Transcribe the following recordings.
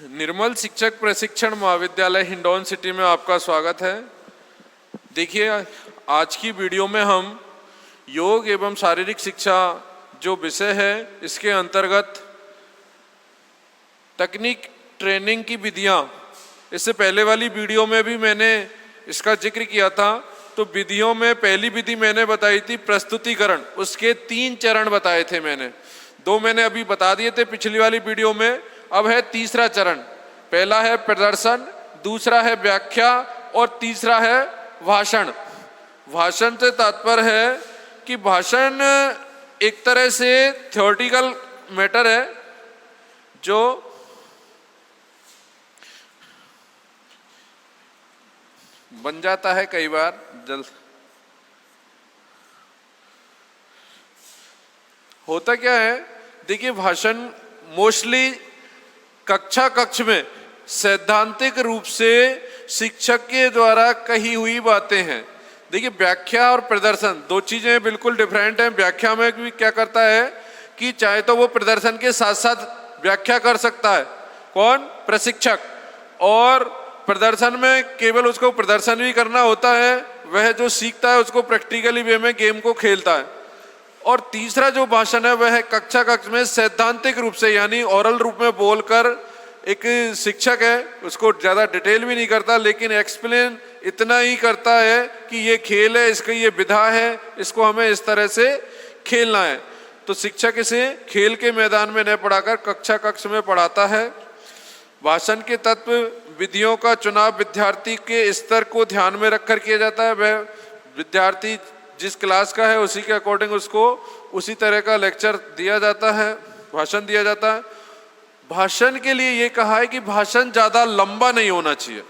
निर्मल शिक्षक प्रशिक्षण महाविद्यालय हिंडौन सिटी में आपका स्वागत है। देखिए, आज की वीडियो में हम योग एवं शारीरिक शिक्षा जो विषय है इसके अंतर्गत तकनीक ट्रेनिंग की विधियां, इससे पहले वाली वीडियो में भी मैंने इसका जिक्र किया था। तो विधियों में पहली विधि मैंने बताई थी प्रस्तुतिकरण, उसके 3 चरण बताए थे मैंने। 2 मैंने अभी बता दिए थे पिछली वाली वीडियो में। अब है तीसरा चरण। पहला है प्रदर्शन, दूसरा है व्याख्या और तीसरा है भाषण। भाषण से तात्पर्य है कि भाषण एक तरह से थ्योरेटिकल मैटर है जो बन जाता है कई बार जल्द। होता क्या है, देखिए, भाषण मोस्टली कक्ष में सैद्धांतिक रूप से शिक्षक के द्वारा कही हुई बातें हैं। देखिए, व्याख्या और प्रदर्शन 2 चीजें बिल्कुल डिफरेंट हैं। व्याख्या में भी क्या करता है कि चाहे तो वो प्रदर्शन के साथ साथ व्याख्या कर सकता है, कौन? प्रशिक्षक। और प्रदर्शन में केवल उसको प्रदर्शन भी करना होता है, वह जो सीखता है उसको प्रैक्टिकली वे में गेम को खेलता है। और तीसरा जो भाषण है वह है कक्ष में सैद्धांतिक रूप से, यानी ओरल रूप में बोलकर एक शिक्षक है उसको ज़्यादा डिटेल भी नहीं करता, लेकिन एक्सप्लेन इतना ही करता है कि ये खेल है, इसका ये विधा है, इसको हमें इस तरह से खेलना है। तो शिक्षक इसे खेल के मैदान में नहीं पढ़ाकर कक्ष में पढ़ाता है। भाषण के तत्व विधियों का चुनाव विद्यार्थी के स्तर को ध्यान में रखकर किया जाता है। वह विद्यार्थी जिस क्लास का है उसी के अकॉर्डिंग उसको उसी तरह का लेक्चर दिया जाता है, भाषण दिया जाता है। भाषण के लिए ये कहा है कि भाषण ज़्यादा लंबा नहीं होना चाहिए,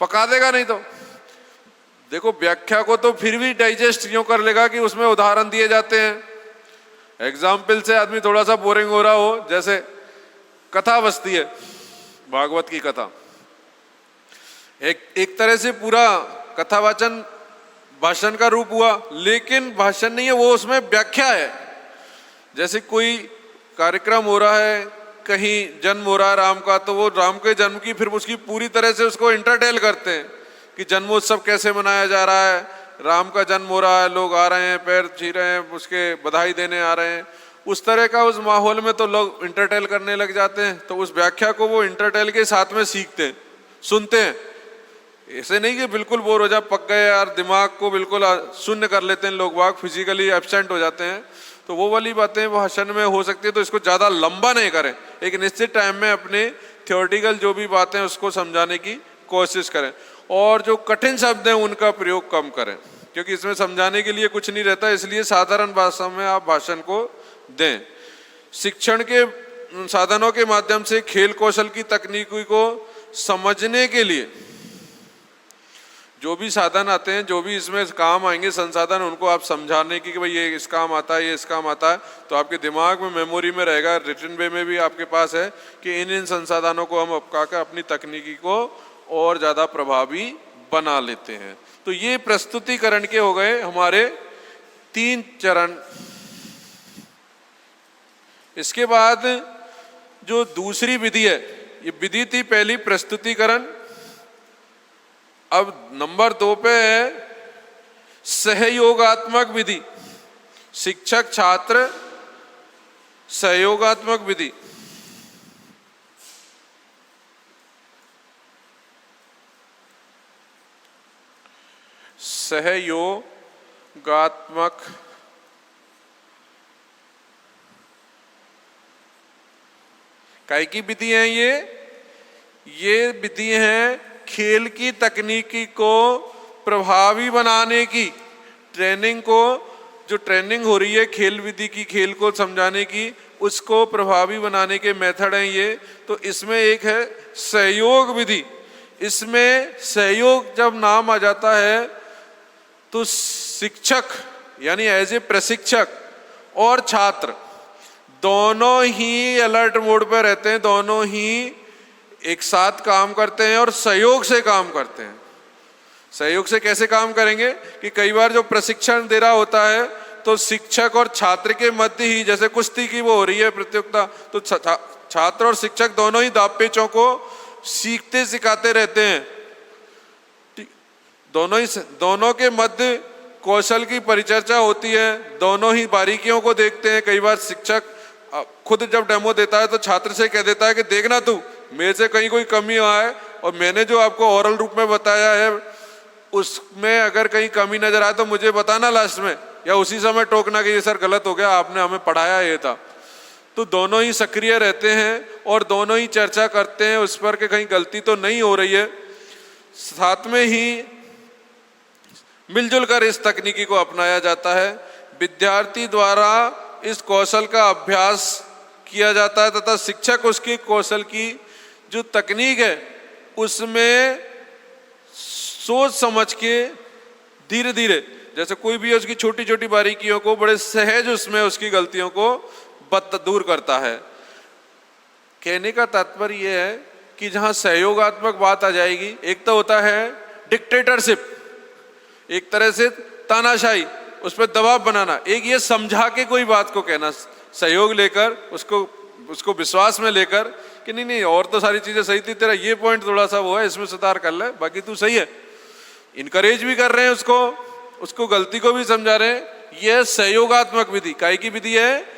पका देगा नहीं तो। देखो, व्याख्या को तो फिर भी डाइजेस्ट यूँ कर लेगा कि उसमें उदाहरण दिए जाते हैं। एग्जाम्पल से आदमी थोड़ा सा बोरिंग हो रहा हो, जैसे कथा बसती है, भागवत की कथा, एक तरह से पूरा कथावाचन भाषण का रूप हुआ, लेकिन भाषण नहीं है वो, उसमें व्याख्या है। जैसे कोई कार्यक्रम हो रहा है, कहीं जन्म हो रहा है राम का, तो वो राम के जन्म की फिर उसकी पूरी तरह से उसको इंटरटेल करते हैं कि जन्मोत्सव कैसे मनाया जा रहा है, राम का जन्म हो रहा है, लोग आ रहे हैं, पैर छी रहे हैं, उसके बधाई देने आ रहे हैं। उस तरह का उस माहौल में तो लोग इंटरटेल करने लग जाते हैं। तो उस व्याख्या को वो इंटरटेल के साथ में सीखते हैं, सुनते हैं। ऐसे नहीं कि बिल्कुल बोर हो जा, पक गए यार, दिमाग को बिल्कुल शून्य कर लेते हैं लोग, बाग फिजिकली एब्सेंट हो जाते हैं। तो वो वाली बातें भाषण में हो सकती है, तो इसको ज़्यादा लंबा नहीं करें, एक निश्चित टाइम में अपने थियोरेटिकल जो भी बातें उसको समझाने की कोशिश करें। और जो कठिन शब्द हैं उनका प्रयोग कम करें, क्योंकि इसमें समझाने के लिए कुछ नहीं रहता, इसलिए साधारण भाषा में आप भाषण को दें। शिक्षण के साधनों के माध्यम से खेल कौशल की तकनीकी को समझने के लिए जो भी साधन आते हैं, जो भी इसमें काम आएंगे संसाधन, उनको आप समझाने की कि भाई ये इस काम आता है, ये इस काम आता है, तो आपके दिमाग में मेमोरी में रहेगा, रिटन वे में भी आपके पास है कि इन संसाधनों को हम अपनाकर अपनी तकनीकी को और ज़्यादा प्रभावी बना लेते हैं। तो ये प्रस्तुतिकरण के हो गए हमारे 3 चरण। इसके बाद जो दूसरी विधि है, ये विधि थी पहली प्रस्तुतिकरण, अब नंबर 2 पे है सहयोगात्मक विधि, शिक्षक छात्र सहयोगात्मक विधि। सहयोगात्मक काय की विधि है ये विधि है खेल की तकनीकी को प्रभावी बनाने की, ट्रेनिंग को, जो ट्रेनिंग हो रही है खेल विधि की, खेल को समझाने की, उसको प्रभावी बनाने के मेथड हैं ये। तो इसमें एक है सहयोग विधि। इसमें सहयोग जब नाम आ जाता है तो शिक्षक यानी एज ए प्रशिक्षक और छात्र दोनों ही अलर्ट मोड पर रहते हैं, दोनों ही एक साथ काम करते हैं और सहयोग से काम करते हैं। सहयोग से कैसे काम करेंगे कि कई बार जो प्रशिक्षण दे रहा होता है तो शिक्षक और छात्र के मध्य ही, जैसे कुश्ती की वो हो रही है प्रतियोगिता, तो छात्र और शिक्षक दोनों ही दाव पेचों को सीखते सिखाते रहते हैं। दोनों के मध्य कौशल की परिचर्चा होती है, दोनों ही बारीकियों को देखते हैं। कई बार शिक्षक खुद जब डेमो देता है तो छात्र से कह देता है कि देखना तू मेरे से कहीं कोई कमी आए, और मैंने जो आपको ओरल रूप में बताया है उसमें अगर कहीं कमी नजर आए तो मुझे बताना लास्ट में, या उसी समय टोकना कि ये सर गलत हो गया, आपने हमें पढ़ाया ये था। तो दोनों ही सक्रिय रहते हैं और दोनों ही चर्चा करते हैं उस पर कि कहीं गलती तो नहीं हो रही है। साथ में ही मिलजुल कर इस तकनीकी को अपनाया जाता है। विद्यार्थी द्वारा इस कौशल का अभ्यास किया जाता है तथा शिक्षक उसके कौशल की जो तकनीक है उसमें सोच समझ के धीरे धीरे, जैसे कोई भी उसकी छोटी छोटी बारीकियों को बड़े सहज उसमें उसकी गलतियों को दूर करता है। कहने का तात्पर्य यह है कि जहां सहयोगात्मक बात आ जाएगी, एक तो होता है डिक्टेटरशिप, एक तरह से तानाशाही, उस पर दबाव बनाना, एक ये समझा के कोई बात को कहना, सहयोग लेकर उसको विश्वास में लेकर कि नहीं नहीं और तो सारी चीजें सही थी, तेरा ये पॉइंट थोड़ा सा वो है, इसमें सुधार कर ले, बाकी तू सही है। इनकरेज भी कर रहे हैं उसको गलती को भी समझा रहे हैं। यह सहयोगात्मक विधि काहे की विधि है?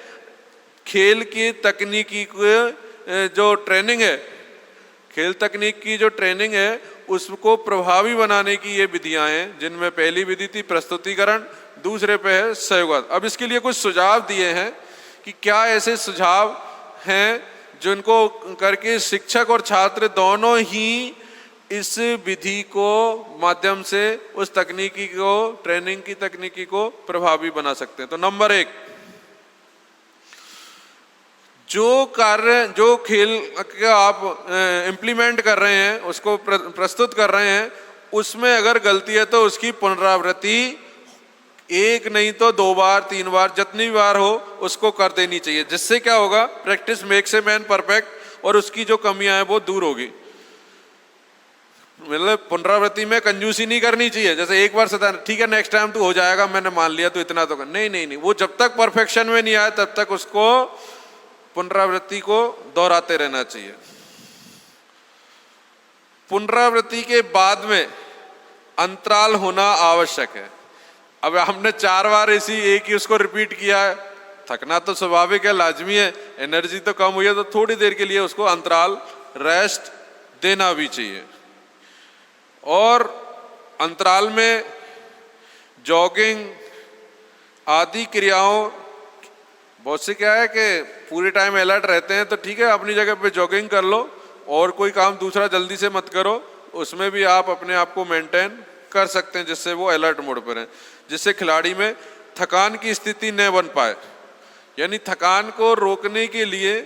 खेल की तकनीकी जो ट्रेनिंग है, खेल तकनीक की जो ट्रेनिंग है उसको प्रभावी बनाने की ये विधियां हैं, जिनमें पहली विधि थी प्रस्तुतिकरण, दूसरे पे है सहयोग। अब इसके लिए कुछ सुझाव दिए हैं कि क्या ऐसे सुझाव हैं जिनको करके शिक्षक और छात्र दोनों ही इस विधि को माध्यम से उस तकनीकी को, ट्रेनिंग की तकनीकी को प्रभावी बना सकते हैं। तो नंबर 1, जो खेल का आप इम्प्लीमेंट कर रहे हैं, उसको प्रस्तुत कर रहे हैं, उसमें अगर गलती है तो उसकी पुनरावृत्ति एक नहीं तो 2 बार 3 बार जितनी बार हो उसको कर देनी चाहिए। जिससे क्या होगा? Practice makes a man perfect, और उसकी जो कमियां हैं वो दूर होगी। मतलब पुनरावृत्ति में कंजूसी नहीं करनी चाहिए, जैसे एक बार सदा ठीक है नेक्स्ट टाइम तू हो जाएगा, मैंने मान लिया तो इतना तो कर, नहीं, वो जब तक परफेक्शन में नहीं आया तब तक उसको पुनरावृत्ति को दोहराते रहना चाहिए। पुनरावृत्ति के बाद में अंतराल होना आवश्यक है। अब हमने 4 बार ऐसी एक ही उसको रिपीट किया है, थकना तो स्वाभाविक है, लाजमी है, एनर्जी तो कम हुई है, तो थोड़ी देर के लिए उसको अंतराल, रेस्ट देना भी चाहिए। और अंतराल में जॉगिंग आदि क्रियाओं, बहुत से क्या है कि पूरे टाइम अलर्ट रहते हैं, तो ठीक है अपनी जगह पे जॉगिंग कर लो और कोई काम दूसरा जल्दी से मत करो, उसमें भी आप अपने आप को मेंटेन कर सकते हैं जिससे वो अलर्ट मोड पर हैं, जिससे खिलाड़ी में थकान की स्थिति न बन पाए। यानी थकान को रोकने के लिए,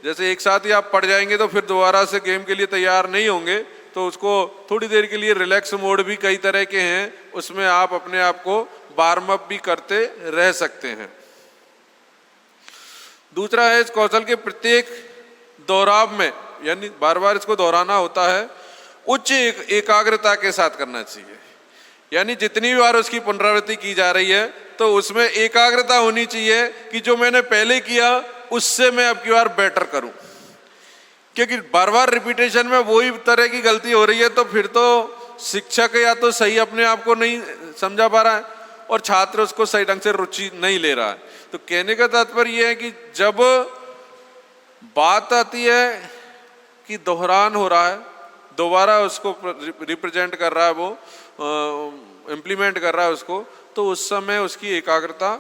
जैसे एक साथ ही आप पड़ जाएंगे तो फिर दोबारा से गेम के लिए तैयार नहीं होंगे, तो उसको थोड़ी देर के लिए रिलैक्स मोड भी कई तरह के हैं, उसमें आप अपने आप को वार्म अप भी करते रह सकते हैं। दूसरा है, इस कौशल के प्रत्येक दोहराव में, यानी बार बार इसको दोहराना होता है, उच्च एकाग्रता के साथ करना चाहिए। यानी जितनी बार उसकी पुनरावृत्ति की जा रही है तो उसमें एकाग्रता होनी चाहिए कि जो मैंने पहले किया उससे मैं अब की बार बेटर करूं। क्योंकि बार बार रिपीटेशन में वही तरह की गलती हो रही है तो फिर तो शिक्षक या तो सही अपने आप को नहीं समझा पा रहा है और छात्र उसको सही ढंग से रुचि नहीं ले रहा है। तो कहने का तात्पर्य यह है कि जब बात आती है कि दोहरान हो रहा है, दोबारा उसको रिप्रेजेंट कर रहा है, वो इम्प्लीमेंट कर रहा है उसको, तो उस समय उसकी एकाग्रता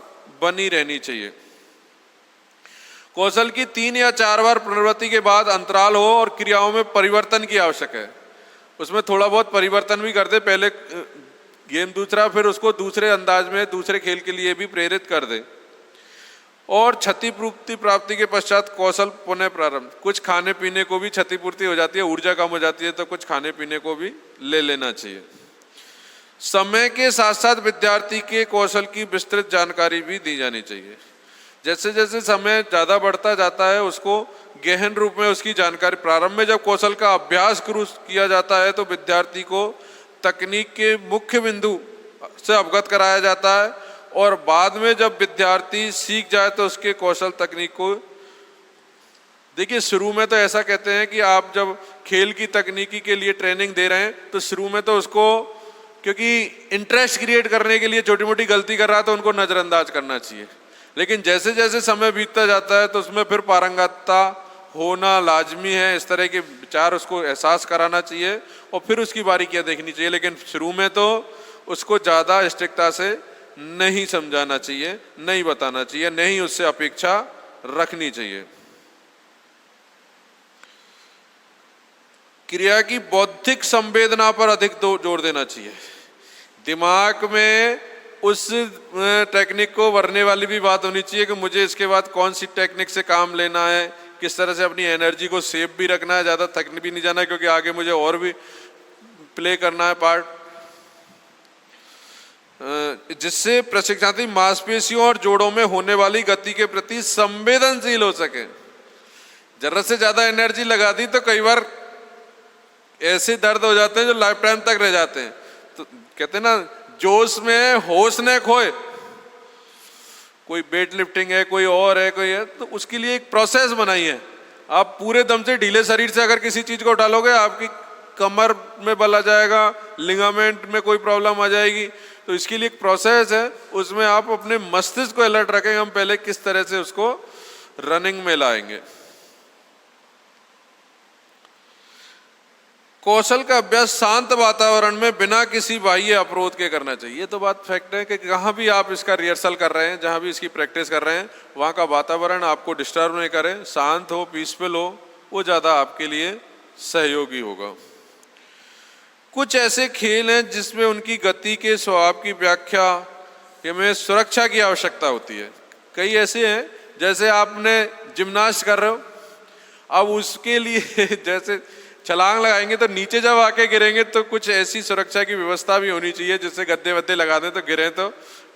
बनी रहनी चाहिए। कौशल की 3 या 4 बार पुनरावृत्ति के बाद अंतराल हो और क्रियाओं में परिवर्तन की आवश्यक है। उसमें थोड़ा बहुत परिवर्तन भी कर दे, पहले गेम दूसरा, फिर उसको दूसरे अंदाज में दूसरे खेल के लिए भी प्रेरित कर दे। और क्षतिपूर्ति प्राप्ति के पश्चात कौशल पुनः प्रारंभ। कुछ खाने पीने को भी क्षतिपूर्ति हो जाती है, ऊर्जा कम हो जाती है, तो कुछ खाने पीने को भी ले लेना चाहिए। समय के साथ साथ विद्यार्थी के कौशल की विस्तृत जानकारी भी दी जानी चाहिए। जैसे जैसे समय ज़्यादा बढ़ता जाता है उसको गहन रूप में उसकी जानकारी, प्रारंभ में जब कौशल का अभ्यास किया जाता है तो विद्यार्थी को तकनीक के मुख्य बिंदु से अवगत कराया जाता है, और बाद में जब विद्यार्थी सीख जाए तो उसके कौशल तकनीक को देखिए शुरू में तो ऐसा कहते हैं कि आप जब खेल की तकनीकी के लिए ट्रेनिंग दे रहे हैं तो शुरू में तो उसको, क्योंकि इंटरेस्ट क्रिएट करने के लिए छोटी मोटी गलती कर रहा है तो उनको नज़रअंदाज करना चाहिए। लेकिन जैसे जैसे समय बीतता जाता है तो उसमें फिर पारंगतता होना लाजमी है, इस तरह के विचार उसको एहसास कराना चाहिए और फिर उसकी बारीकियां देखनी चाहिए। लेकिन शुरू में तो उसको ज़्यादा स्ट्रिक्टता से नहीं समझाना चाहिए, नहीं बताना चाहिए, नहीं उससे अपेक्षा रखनी चाहिए। क्रिया की बौद्धिक संवेदना पर अधिक जोर देना चाहिए। दिमाग में उस टेक्निक को भरने वाली भी बात होनी चाहिए कि मुझे इसके बाद कौन सी टेक्निक से काम लेना है, किस तरह से अपनी एनर्जी को सेव भी रखना है, ज़्यादा थक भी नहीं जाना है क्योंकि आगे मुझे और भी प्ले करना है पार्ट, जिससे प्रशिक्षणार्थी मांसपेशियों और जोड़ों में होने वाली गति के प्रति संवेदनशील हो सके। जरूरत से ज़्यादा एनर्जी लगा दी तो कई बार ऐसे दर्द हो जाते हैं जो लाइफ टाइम तक रह जाते हैं। तो कहते हैं ना, जोश में होश न खोए। कोई वेट लिफ्टिंग है, कोई और है, कोई है, तो उसके लिए एक प्रोसेस बनाई है। आप पूरे दम से ढीले शरीर से अगर किसी चीज को उठा लोगे आपकी कमर में बल आ जाएगा, लिगामेंट में कोई प्रॉब्लम आ जाएगी। तो इसके लिए एक प्रोसेस है, उसमें आप अपने मस्तिष्क को अलर्ट रखेंगे। हम पहले किस तरह से उसको रनिंग में लाएंगे। कौशल का अभ्यास शांत वातावरण में बिना किसी बाह्य अवरोध के करना चाहिए। ये तो बात फैक्ट है कि कहाँ भी आप इसका रिहर्सल कर रहे हैं, जहाँ भी इसकी प्रैक्टिस कर रहे हैं, वहाँ का वातावरण आपको डिस्टर्ब नहीं करे, शांत हो, पीसफुल हो, वो ज़्यादा आपके लिए सहयोगी होगा। कुछ ऐसे खेल हैं जिसमें उनकी गति के स्वभाव की व्याख्या में सुरक्षा की आवश्यकता होती है। कई ऐसे हैं, जैसे आपने जिम्नास्ट कर रहे हो, अब उसके लिए जैसे छलांग लगाएंगे तो नीचे जब आके गिरेंगे तो कुछ ऐसी सुरक्षा की व्यवस्था भी होनी चाहिए जिससे गद्दे वद्दे लगा दें तो गिरे तो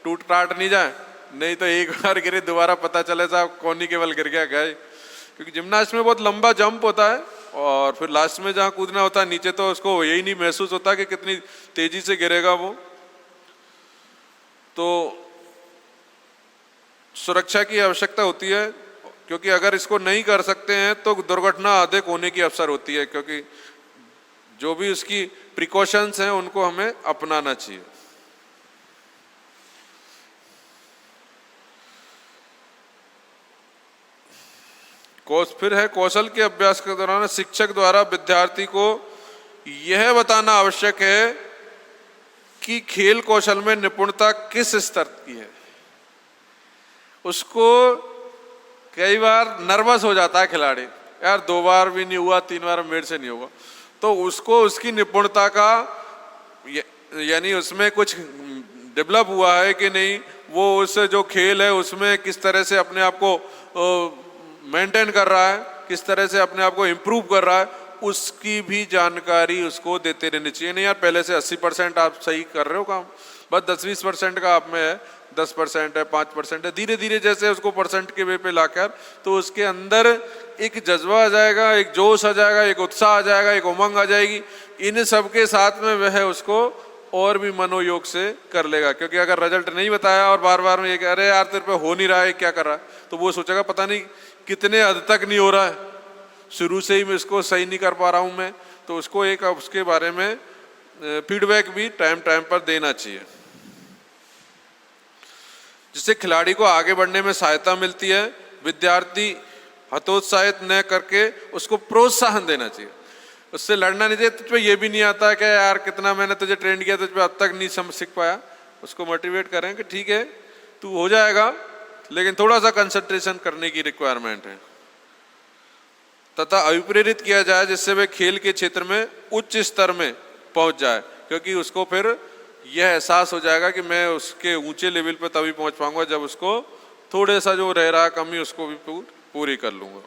टूट टाट नहीं जाए, नहीं तो एक बार गिरे दोबारा पता चले साहब कोनी केवल गिर गया गए। क्योंकि जिम्नास्ट में बहुत लंबा जंप होता है और फिर लास्ट में जहाँ कूदना होता है नीचे, तो उसको यही नहीं महसूस होता कि कितनी तेजी से गिरेगा वो। तो सुरक्षा की आवश्यकता होती है, क्योंकि अगर इसको नहीं कर सकते हैं तो दुर्घटना अधिक होने की अवसर होती है। क्योंकि जो भी उसकी प्रिकॉशंस हैं उनको हमें अपनाना चाहिए। फिर है कौशल के अभ्यास के दौरान शिक्षक द्वारा विद्यार्थी को यह बताना आवश्यक है कि खेल कौशल में निपुणता किस स्तर की है। उसको कई बार नर्वस हो जाता है खिलाड़ी, यार 2 बार भी नहीं हुआ, 3 बार मेरे से नहीं होगा, तो उसको उसकी निपुणता का यानी उसमें कुछ डेवलप हुआ है कि नहीं, वो उस जो खेल है उसमें किस तरह से अपने आप को मेंटेन कर रहा है, किस तरह से अपने आप को इम्प्रूव कर रहा है, उसकी भी जानकारी उसको देते रहनी चाहिए। नहीं यार पहले से 80% आप सही कर रहे हो काम, बस 10-20% का आप में है, 10% है, 5% है, धीरे धीरे जैसे उसको परसेंट के वे पे लाकर तो उसके अंदर एक जज्बा आ जाएगा, एक जोश आ जाएगा, एक उत्साह आ जाएगा, एक उमंग आ जाएगी। इन सब के साथ में वह उसको और भी मनोयोग से कर लेगा। क्योंकि अगर रिजल्ट नहीं बताया और बार बार में ये अरे यार तेरे पे हो नहीं रहा है, क्या कर रहा है, तो वो सोचेगा पता नहीं कितने हद तक नहीं हो रहा है, शुरू से ही मैं इसको सही नहीं कर पा रहा हूँ मैं। तो उसको एक उसके बारे में फीडबैक भी टाइम टाइम पर देना चाहिए, जिससे खिलाड़ी को आगे बढ़ने में सहायता मिलती है। विद्यार्थी हतोत्साहित न करके उसको प्रोत्साहन देना चाहिए, उससे लड़ना नहीं चाहिए। तुझ पे ये भी नहीं आता है कि यार कितना मैंने तुझे ट्रेन किया, तुझ पे अब तक नहीं समझ सीख पाया। उसको मोटिवेट करें कि ठीक है तू हो जाएगा, लेकिन थोड़ा सा कंसंट्रेशन करने की रिक्वायरमेंट है। तथा अभिप्रेरित किया जाए जिससे वे खेल के क्षेत्र में उच्च स्तर में पहुंच जाए, क्योंकि उसको फिर यह एहसास हो जाएगा कि मैं उसके ऊंचे लेवल पर तभी पहुंच पाऊंगा जब उसको थोड़े सा जो रह रहा कमी उसको भी पूरी कर लूंगा।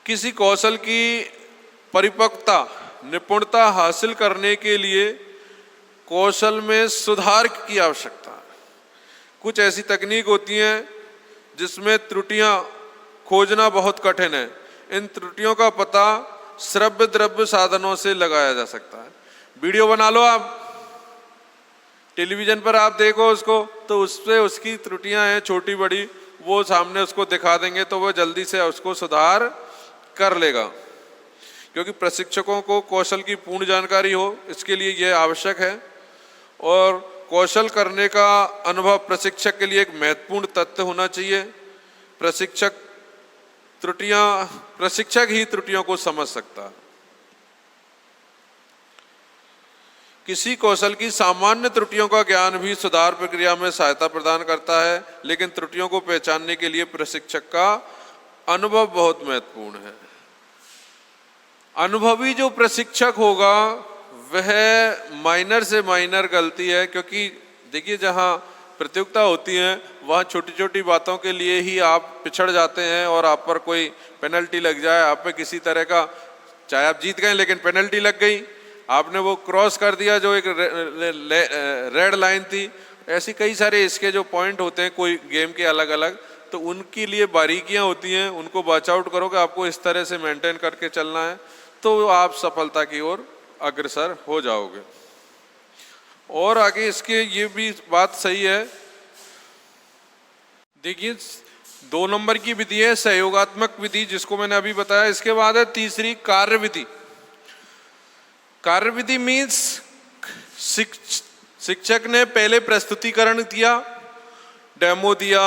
किसी कौशल की परिपक्वता निपुणता हासिल करने के लिए कौशल में सुधार की आवश्यकता है। कुछ ऐसी तकनीक होती हैं जिसमें त्रुटियां खोजना बहुत कठिन है। इन त्रुटियों का पता श्रव्य द्रव्य साधनों से लगाया जा सकता है। वीडियो बना लो आप, टेलीविजन पर आप देखो उसको, तो उससे उसकी त्रुटियां हैं छोटी बड़ी वो सामने उसको दिखा देंगे तो वो जल्दी से उसको सुधार कर लेगा। क्योंकि प्रशिक्षकों को कौशल की पूर्ण जानकारी हो, इसके लिए यह आवश्यक है। और कौशल करने का अनुभव प्रशिक्षक के लिए एक महत्वपूर्ण तथ्य होना चाहिए। प्रशिक्षक ही त्रुटियों को समझ सकता है। किसी कौशल की सामान्य त्रुटियों का ज्ञान भी सुधार प्रक्रिया में सहायता प्रदान करता है, लेकिन त्रुटियों को पहचानने के लिए प्रशिक्षक का अनुभव बहुत महत्वपूर्ण है। अनुभवी जो प्रशिक्षक होगा वह माइनर से माइनर गलती है, क्योंकि देखिए जहाँ प्रतियोगिता होती है वहाँ छोटी छोटी बातों के लिए ही आप पिछड़ जाते हैं और आप पर कोई पेनल्टी लग जाए, आप पे किसी तरह का, चाहे आप जीत गए लेकिन पेनल्टी लग गई, आपने वो क्रॉस कर दिया जो एक रेड लाइन थी, ऐसी कई सारे इसके जो पॉइंट होते हैं कोई गेम के अलग अलग, तो उनके लिए बारीकियां होती हैं, उनको बॉच आउट करोगे, आपको इस तरह से मेंटेन करके चलना है तो आप सफलता की ओर अग्रसर हो जाओगे। और आगे इसके ये भी बात सही है, देखिए 2 नंबर की विधि है सहयोगात्मक विधि, जिसको मैंने अभी बताया। इसके बाद है तीसरी कार्य विधि। कार्य विधि मीन्स शिक्षक ने पहले प्रस्तुतिकरण दिया, डेमो दिया,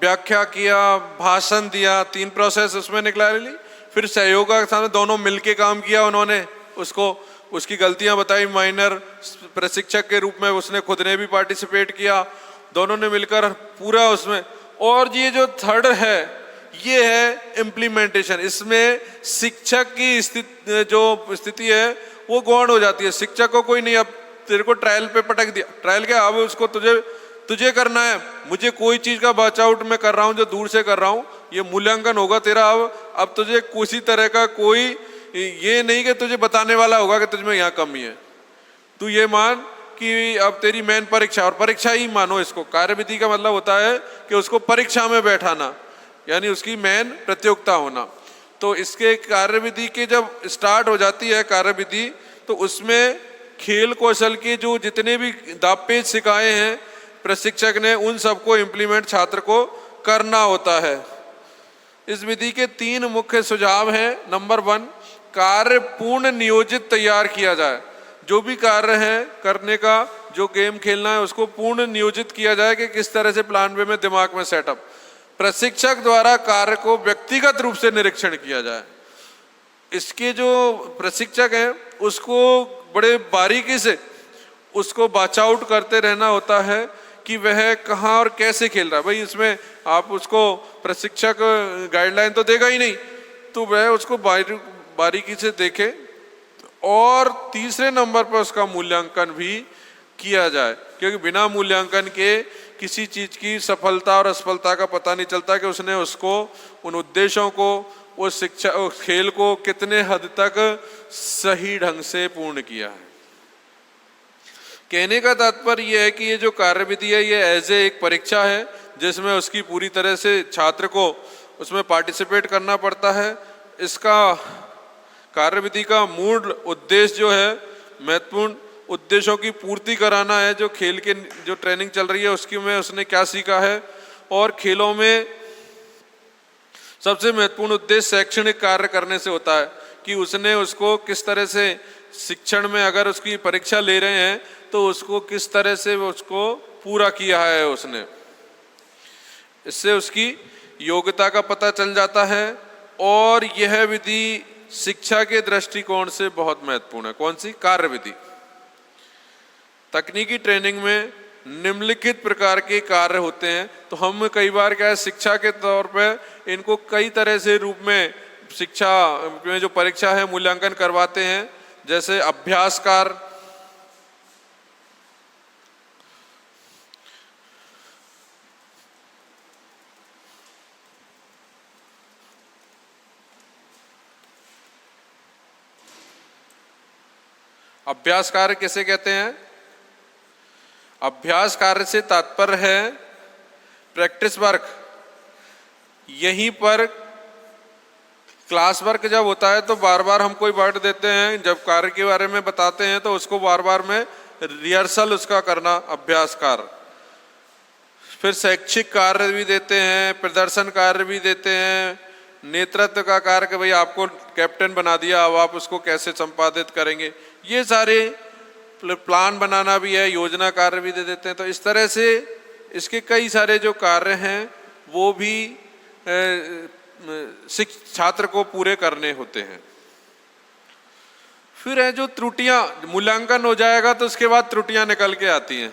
व्याख्या किया, भाषण दिया, 3 प्रोसेस उसमें निकला ली। फिर सहयोगात्मक दोनों मिलके काम किया, उन्होंने उसको उसकी गलतियां बताई, माइनर प्रशिक्षक के रूप में उसने खुद ने भी पार्टिसिपेट किया, दोनों ने मिलकर पूरा उसमें। और ये जो थर्ड है ये है इम्प्लीमेंटेशन। इसमें शिक्षक की स्थिति है वो गौण हो जाती है। शिक्षक को कोई नहीं, अब तेरे को ट्रायल पे पटक दिया, ट्रायल क्या, अब उसको तुझे करना है, मुझे कोई चीज का बॉच आउट मैं कर रहा हूँ जो दूर से कर रहा हूँ, ये मूल्यांकन होगा तेरा। अब तुझे किसी तरह का कोई ये नहीं कि तुझे बताने वाला होगा कि तुझमें यहाँ कमी है, तू ये मान कि अब तेरी मेन परीक्षा, और परीक्षा ही मानो इसको। कार्यविधि का मतलब होता है कि उसको परीक्षा में बैठाना, यानी उसकी मेन प्रतियोगिता होना। तो इसके कार्यविधि के जब स्टार्ट हो जाती है कार्यविधि, तो उसमें खेल कौशल के जो जितने भी दावपेच सिखाए हैं प्रशिक्षक ने, उन सबको इम्प्लीमेंट छात्र को करना होता है। इस विधि के 3 मुख्य सुझाव हैं। नंबर 1, कार्य पूर्ण नियोजित तैयार किया जाए। जो भी कार्य है करने का, जो गेम खेलना है, उसको पूर्ण नियोजित किया जाए कि किस तरह से प्लान वे में दिमाग में सेटअप। प्रशिक्षक द्वारा कार्य को व्यक्तिगत रूप से निरीक्षण किया जाए। इसके जो प्रशिक्षक हैं उसको बड़े बारीकी से उसको बॉच आउट करते रहना होता है कि वह कहाँ और कैसे खेल रहा है। भाई इसमें आप उसको प्रशिक्षक गाइडलाइन तो देगा ही नहीं, तो वह उसको बारीकी से देखे। और तीसरे नंबर पर उसका मूल्यांकन भी किया जाए, क्योंकि बिना मूल्यांकन के किसी चीज की सफलता और असफलता का पता नहीं चलता कि उसने उसको, उन उद्देश्यों को, उस शिक्षा, उस खेल को कितने हद तक सही ढंग से पूर्ण किया है। कहने का तात्पर्य यह है कि ये जो कार्यविधि है ये एज ए एक परीक्षा है, जिसमें उसकी पूरी तरह से छात्र को उसमें पार्टिसिपेट करना पड़ता है। इसका कार्यविधि का मूल उद्देश्य जो है, महत्वपूर्ण उद्देश्यों की पूर्ति कराना है। जो खेल के जो ट्रेनिंग चल रही है उसकी में उसने क्या सीखा है, और खेलों में सबसे महत्वपूर्ण उद्देश्य शैक्षणिक कार्य करने से होता है कि उसने उसको किस तरह से शिक्षण में, अगर उसकी परीक्षा ले रहे हैं तो उसको किस तरह से उसको पूरा किया है उसने। इससे उसकी योग्यता का पता चल जाता है। और यह विधि शिक्षा के दृष्टिकोण से बहुत महत्वपूर्ण है। कौन सी? कार्य विधि। तकनीकी ट्रेनिंग में निम्नलिखित प्रकार के कार्य होते हैं, तो हम कई बार क्या है, शिक्षा के तौर पे इनको कई तरह से रूप में शिक्षा में जो परीक्षा है मूल्यांकन करवाते हैं। जैसे अभ्यास कार्य, अभ्यास कार्य किसे कहते हैं? अभ्यास कार्य से तात्पर्य है प्रैक्टिस वर्क। यहीं पर क्लास वर्क जब होता है तो बार बार हम कोई वर्ड देते हैं, जब कार्य के बारे में बताते हैं तो उसको बार बार में रिहर्सल उसका करना अभ्यास कार्य। फिर शैक्षिक कार्य भी देते हैं, प्रदर्शन कार्य भी देते हैं, नेतृत्व का कार्य कि भाई आपको कैप्टन बना दिया, अब आप उसको कैसे संपादित करेंगे, ये सारे प्लान बनाना भी है, योजना कार्य भी दे देते हैं। तो इस तरह से इसके कई सारे जो कार्य हैं वो भी छात्र को पूरे करने होते हैं। फिर है जो त्रुटियां, मूल्यांकन हो जाएगा तो उसके बाद त्रुटियां निकल के आती हैं।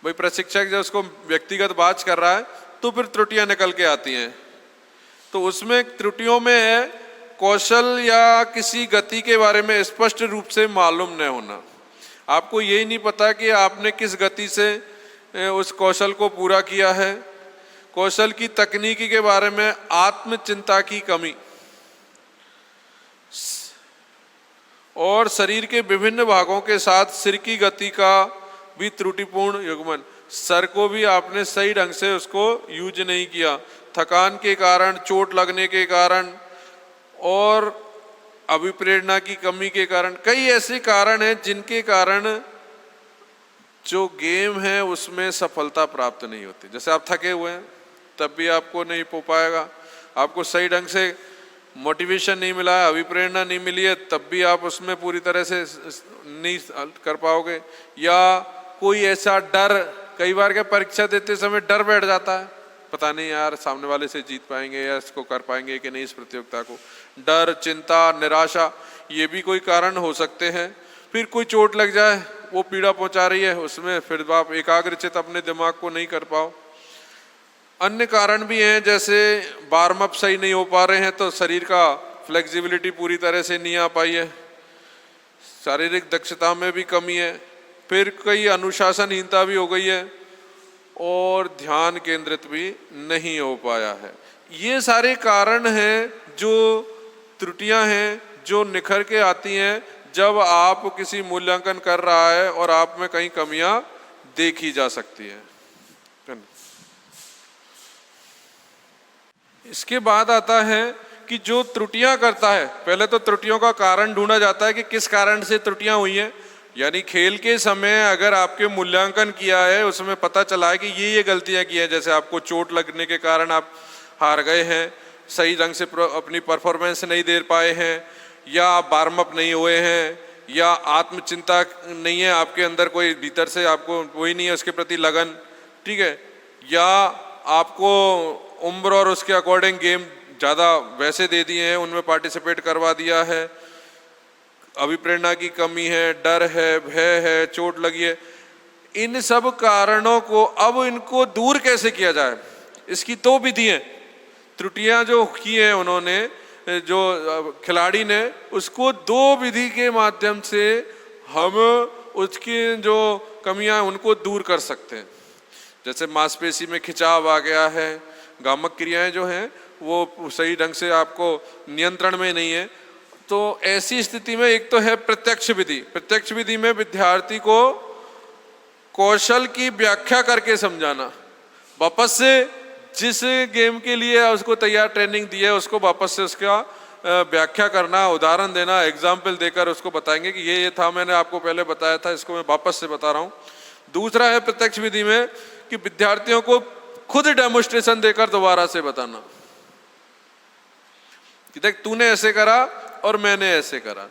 भाई प्रशिक्षक जब उसको व्यक्तिगत बात कर रहा है तो फिर त्रुटियां निकल के आती हैं। तो उसमें त्रुटियों में है कौशल या किसी गति के बारे में स्पष्ट रूप से मालूम न होना। आपको यही नहीं पता कि आपने किस गति से उस कौशल को पूरा किया है। कौशल की तकनीकी के बारे में आत्मचिंता की कमी और शरीर के विभिन्न भागों के साथ सिर की गति का भी त्रुटिपूर्ण युग्मन। सर को भी आपने सही ढंग से उसको यूज नहीं किया, थकान के कारण, चोट लगने के कारण और अभिप्रेरणा की कमी के कारण। कई ऐसे कारण हैं जिनके कारण जो गेम है उसमें सफलता प्राप्त नहीं होती। जैसे आप थके हुए हैं तब भी आपको नहीं हो पाएगा, आपको सही ढंग से मोटिवेशन नहीं मिला है, अभिप्रेरणा नहीं मिली है, तब भी आप उसमें पूरी तरह से नहीं कर पाओगे। या कोई ऐसा डर, कई बार क्या परीक्षा देते समय डर बैठ जाता है, पता नहीं यार सामने वाले से जीत पाएंगे या इसको कर पाएंगे कि नहीं, इस प्रतियोगिता को। डर, चिंता, निराशा, ये भी कोई कारण हो सकते हैं। फिर कोई चोट लग जाए, वो पीड़ा पहुंचा रही है, उसमें फिर आप एकाग्रचित अपने दिमाग को नहीं कर पाओ। अन्य कारण भी हैं, जैसे वार्म अप सही नहीं हो पा रहे हैं तो शरीर का फ्लेक्सिबिलिटी पूरी तरह से नहीं आ पाई है, शारीरिक दक्षता में भी कमी है। फिर कई अनुशासनहीनता भी हो गई है और ध्यान केंद्रित भी नहीं हो पाया है। ये सारे कारण हैं जो त्रुटियां हैं जो निखर के आती हैं जब आप किसी मूल्यांकन कर रहा है और आप में कई कमियां देखी जा सकती है। इसके बाद आता है कि जो त्रुटियां करता है, पहले तो त्रुटियों का कारण ढूंढा जाता है कि किस कारण से त्रुटियां हुई हैं। यानी खेल के समय अगर आपके मूल्यांकन किया है, उसमें पता चला है कि ये गलतियां की हैं, जैसे आपको चोट लगने के कारण आप हार गए हैं, सही ढंग से अपनी परफॉर्मेंस नहीं दे पाए हैं, या आप वार्म अप नहीं हुए हैं, या आत्मचिंता नहीं है आपके अंदर, कोई भीतर से आपको वही नहीं है उसके प्रति लगन, ठीक है, या आपको उम्र और उसके अकॉर्डिंग गेम ज़्यादा वैसे दे दिए हैं, उनमें पार्टिसिपेट करवा दिया है, अभिप्रेरणा की कमी है, डर है, भय है, चोट लगी है। इन सब कारणों को अब इनको दूर कैसे किया जाए, इसकी दो विधि हैं। त्रुटियां जो की हैं उन्होंने, जो खिलाड़ी ने, उसको दो विधि के माध्यम से हम उसकी जो कमियां हैं उनको दूर कर सकते हैं। जैसे मांसपेशी में खिंचाव आ गया है, गामक क्रियाएं जो हैं वो सही ढंग से आपको नियंत्रण में नहीं है, तो ऐसी स्थिति में एक तो है प्रत्यक्ष विधि। प्रत्यक्ष विधि में विद्यार्थी को कौशल की व्याख्या करके समझाना, वापस से जिस गेम के लिए उसको तैयार ट्रेनिंग दी है उसको वापस से उसका व्याख्या करना, उदाहरण देना, एग्जाम्पल देकर उसको बताएंगे कि ये था, मैंने आपको पहले बताया था, इसको मैं वापस से बता रहा हूँ। दूसरा है प्रत्यक्ष विधि में कि विद्यार्थियों को खुद डेमोन्स्ट्रेशन देकर दोबारा से बताना कि देख तूने ऐसे करा और मैंने ऐसे करा,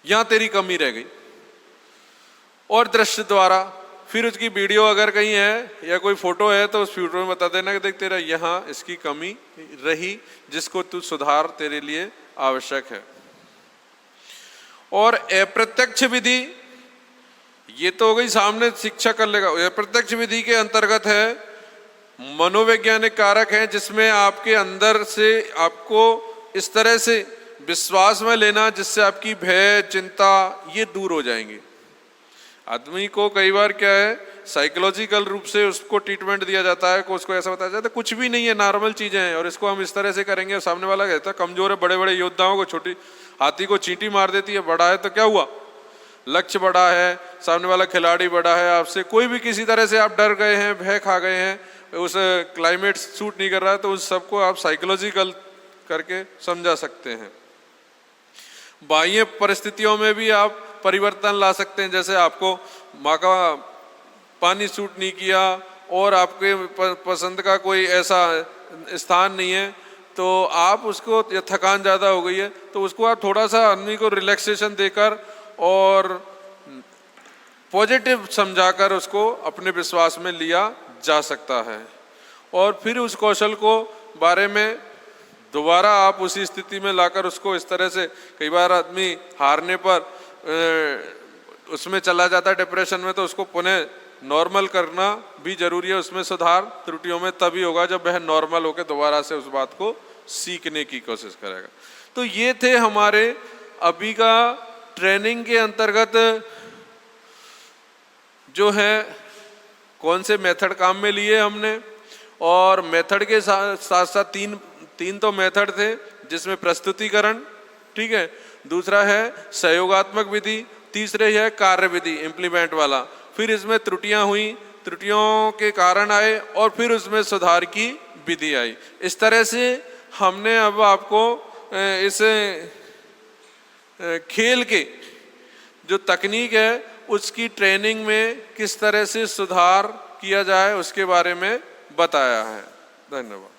यहां तेरी कमी रह गई। और दृश्य द्वारा, फिर उसकी वीडियो अगर कहीं है या कोई फोटो है तो उस फोटो में बता देना कि देख तेरा यहाँ इसकी कमी रही, जिसको तू सुधार तेरे लिए आवश्यक है। और अप्रत्यक्ष विधि, ये तो हो गई सामने शिक्षा कर लेगा। अप्रत्यक्ष विधि के अंतर्गत है मनोवैज्ञानिक कारक है, जिसमें आपके अंदर से आपको इस तरह से विश्वास में लेना जिससे आपकी भय, चिंता ये दूर हो जाएंगी। आदमी को कई बार क्या है, साइकोलॉजिकल रूप से उसको ट्रीटमेंट दिया जाता है, को उसको ऐसा बताया जाता है कुछ भी नहीं है, नॉर्मल चीजें हैं, और इसको हम इस तरह से करेंगे। सामने वाला कहता है कमजोर है, बड़े बड़े योद्धाओं को छोटी हाथी को चींटी मार देती है, बड़ा है तो क्या हुआ, लक्ष्य बड़ा है, सामने वाला खिलाड़ी बड़ा है, आपसे कोई भी किसी तरह से आप डर गए हैं, भय खा गए हैं, उस क्लाइमेट सूट नहीं कर रहा है, तो उस सबको आप साइकोलॉजिकल करके समझा सकते हैं। बाह्य परिस्थितियों में भी आप परिवर्तन ला सकते हैं, जैसे आपको माँ का पानी सूट नहीं किया और आपके पसंद का कोई ऐसा स्थान नहीं है, तो आप उसको, या थकान ज़्यादा हो गई है तो उसको आप थोड़ा सा आदमी को रिलैक्सेशन देकर और पॉजिटिव समझाकर उसको अपने विश्वास में लिया जा सकता है। और फिर उस कौशल को बारे में दोबारा आप उसी स्थिति में लाकर उसको इस तरह से, कई बार आदमी हारने पर उसमें चला जाता है डिप्रेशन में, तो उसको पुनः नॉर्मल करना भी जरूरी है। उसमें सुधार त्रुटियों में तभी होगा जब वह नॉर्मल होकर दोबारा से उस बात को सीखने की कोशिश करेगा। तो ये थे हमारे अभी का ट्रेनिंग के अंतर्गत जो है कौन से मेथड काम में लिए हमने। और मेथड के साथ साथ तीन तो मेथड थे, जिसमें प्रस्तुतिकरण, ठीक है, दूसरा है सहयोगात्मक विधि, तीसरे है कार्य विधि इम्प्लीमेंट वाला। फिर इसमें त्रुटियां हुई, त्रुटियों के कारण आए, और फिर उसमें सुधार की विधि आई। इस तरह से हमने अब आपको इस खेल के जो तकनीक है उसकी ट्रेनिंग में किस तरह से सुधार किया जाए उसके बारे में बताया है। धन्यवाद।